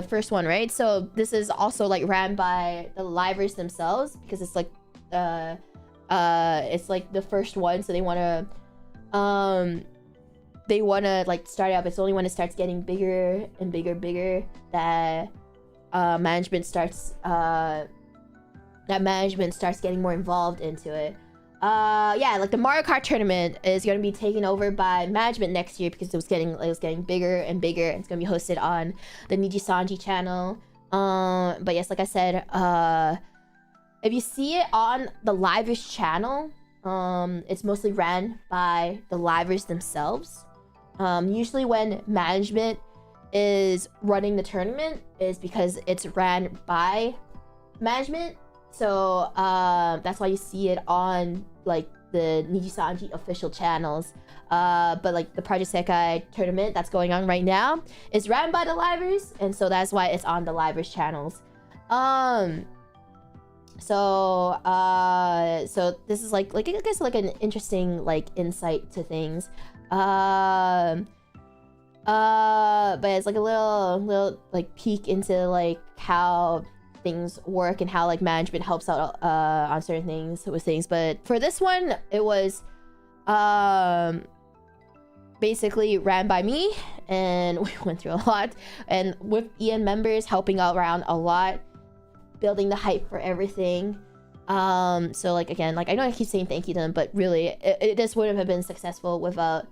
first one, right? So this is also like ran by the livers themselves because it's like it's like the first one, so they want to like start up. It's only when it starts getting bigger and bigger that management starts getting more involved into it. Yeah, like the Mario Kart tournament is going to be taken over by management next year because it was getting bigger and bigger, and it's going to be hosted on the NIJISANJI channel. But yes, like I said, if you see it on the livers channel, it's mostly ran by the livers themselves. Usually when management is running the tournament is because it's ran by management. So that's why you see it on like the NIJISANJI official channels. But like the Project Sekai tournament that's going on right now is ran by the livers, and so that's why it's on the livers channels. So this is like I guess like an interesting like insight to things. But it's like a little like peek into like how things work and how like management helps out on certain things with things. But for this one, it was basically ran by me, and we went through a lot, and with EN members helping out around a lot, building the hype for everything. So like again, like I know I keep saying thank you to them, but really this wouldn't have been successful without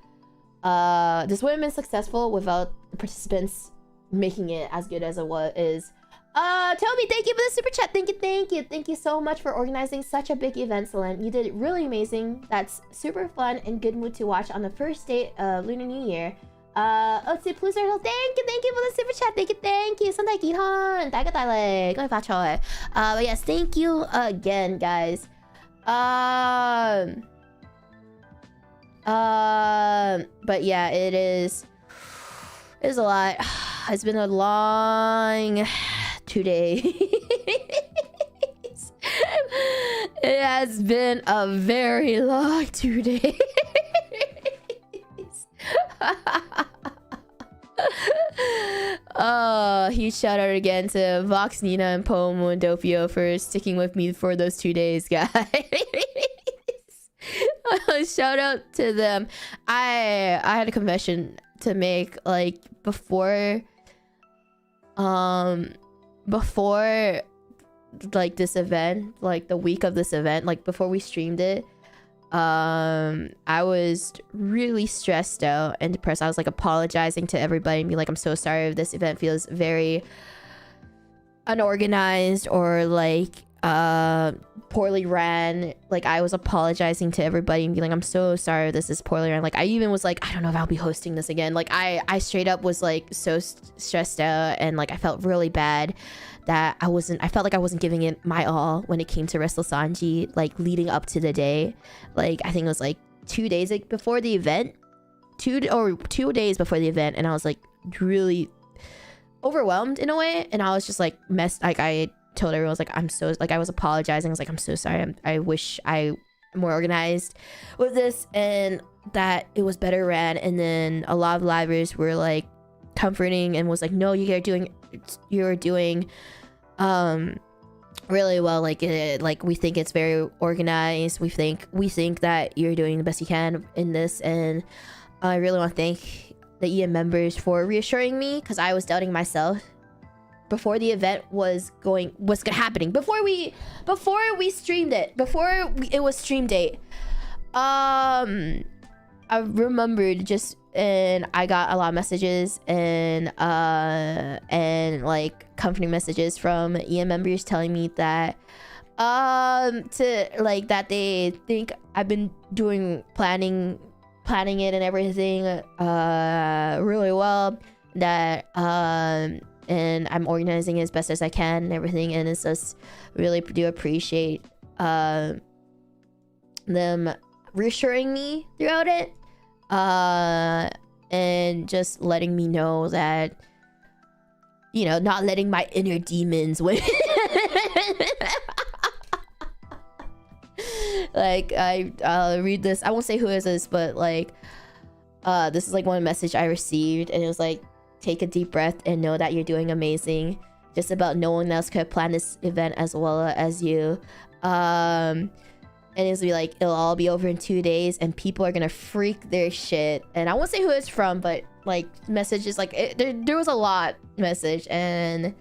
the participants making it as good as it is. Toby, thank you for the super chat. Thank you so much for organizing such a big event, Selen. You did it really amazing. That's super fun and good mood to watch on the first day of Lunar New Year. Let's see, Blue Circle, thank you for the super chat. Thank you. Sunday Gihan, but yes, thank you again, guys. But yeah, it is a lot. It's been a long 2 days. It has been a very long 2 days. Huge shout out again to Vox Nina and Pomo and Doppio for sticking with me for those 2 days, guys. Shout out to them. I had a confession to make, like, before like this event, like the week of this event, like before we streamed it, I was really stressed out and depressed. I was like apologizing to everybody and being like, I'm so sorry if this event feels very unorganized or like poorly ran. Like, I was apologizing to everybody and being like, I'm so sorry if this is poorly ran. Like, I even was like, I don't know if I'll be hosting this again. Like, I straight up was like so stressed out, and like I felt really bad that I felt like I wasn't giving it my all when it came to WrestleSanji, like leading up to the day. Like, I think it was like 2 days before the event, 2 days before the event, and I was like really overwhelmed in a way, and I was just like I told everyone, I was like, I'm so, like, I was apologizing. I was like, I'm so sorry. I wish I more organized with this and that it was better ran. And then a lot of livers were like comforting and was like, no, you're doing really well. Like, we think it's very organized. We think that you're doing the best you can in this, and I really want to thank the EM members for reassuring me, because I was doubting myself before the event was happening, before we streamed it, before it was stream date. I remembered just, and I got a lot of messages and like comforting messages from EM members telling me that that they think I've been planning it and everything really well, that and I'm organizing it as best as I can and everything, and it's just really do appreciate them reassuring me throughout it, and just letting me know that, you know, not letting my inner demons win. Like, I'll read this. I won't say who is this, but like, this is like one message I received, and it was like, take a deep breath and know that you're doing amazing. Just about no one else could have planned this event as well as you. And it's be like, it'll all be over in 2 days and people are gonna freak their shit. And I won't say who it's from, but like messages, like there was a lot message, and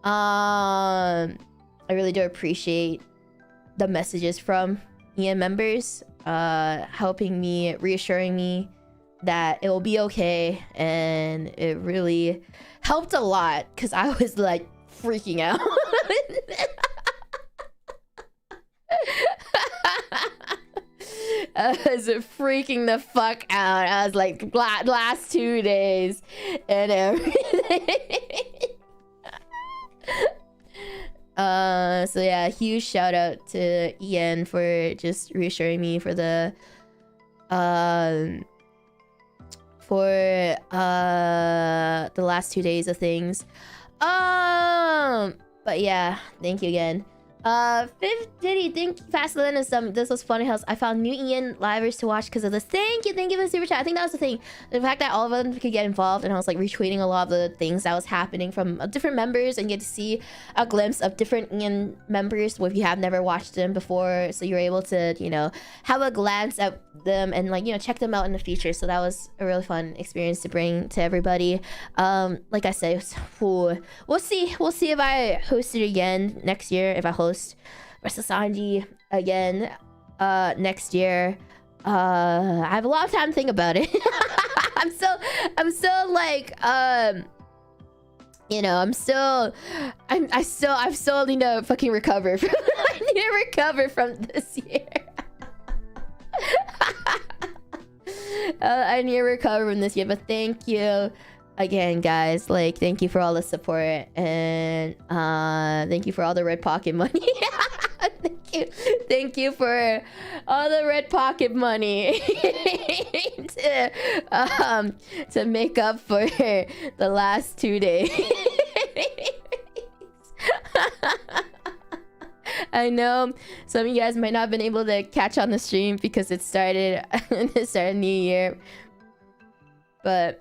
I really do appreciate the messages from EM members, helping me, reassuring me that it will be okay. And it really helped a lot, because I was like freaking out. I was freaking the fuck out. I was like, last 2 days and everything. So yeah, huge shout out to Ian for just reassuring me for the last 2 days of things. But yeah, thank you again. Fifth Diddy, thank you, Fastlane, and some. This was funny how I found new Ian livers to watch because of this. Thank you for the super chat. I think that was the thing, the fact that all of them could get involved, and I was like retweeting a lot of the things that was happening from different members, and get to see a glimpse of different Ian members if you have never watched them before, so you're able to, you know, have a glance at them and, like, you know, check them out in the future. So that was a really fun experience to bring to everybody. Like I said, we'll see if I host it again next year, if I host WrestleSanji again next year. I have a lot of time to think about it. I'm still like, you know, I still need to fucking recover from I need to recover from this year. I need to recover from this year, but thank you again, guys. Like, thank you for all the support, and thank you for all the red pocket money. Thank you for all the red pocket money to make up for the last 2 days. I know some of you guys might not have been able to catch on the stream because it started New Year, but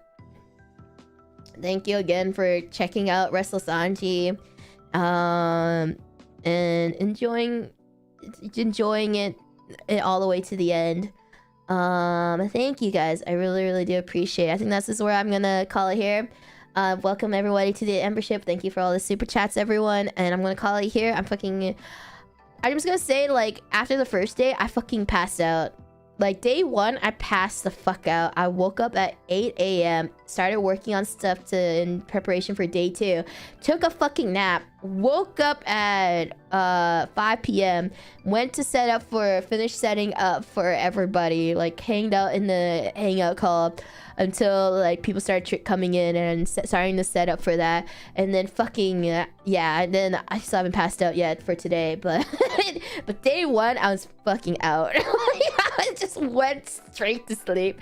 Thank you again for checking out Restless Anji, and enjoying it all the way to the end. Thank you guys. I really do appreciate it. I think this is where I'm gonna call it here. Welcome everybody to the membership. Thank you for all the super chats, everyone. And I'm gonna call it here. I'm just gonna say, like, after the first day, I fucking passed out. Like, day 1, I passed the fuck out. I woke up at 8 a.m. Started working on stuff in preparation for day 2. Took a fucking nap. Woke up at 5 p.m. Went to finish setting up for everybody. Like, hanged out in the hangout call until, like, people started coming in and starting to set up for that. And then fucking, yeah, and then I still haven't passed out yet for today. But, but day 1, I was fucking out. I just went straight to sleep.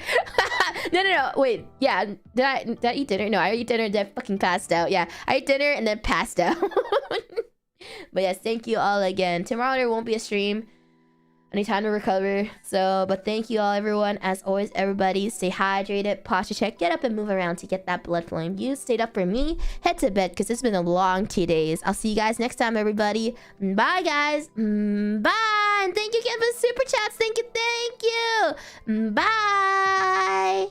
No, wait, yeah, did I eat dinner? No, I ate dinner and then fucking passed out. Yeah, I ate dinner and then passed out. But yes, thank you all again. Tomorrow there won't be a stream. I need time to recover. So, but thank you all, everyone. As always, everybody, stay hydrated, posture check, get up and move around to get that blood flowing. You stayed up for me. Head to bed because it's been a long 2 days. I'll see you guys next time, everybody. Bye, guys. Bye. And thank you again for the super chats. Thank you. Bye.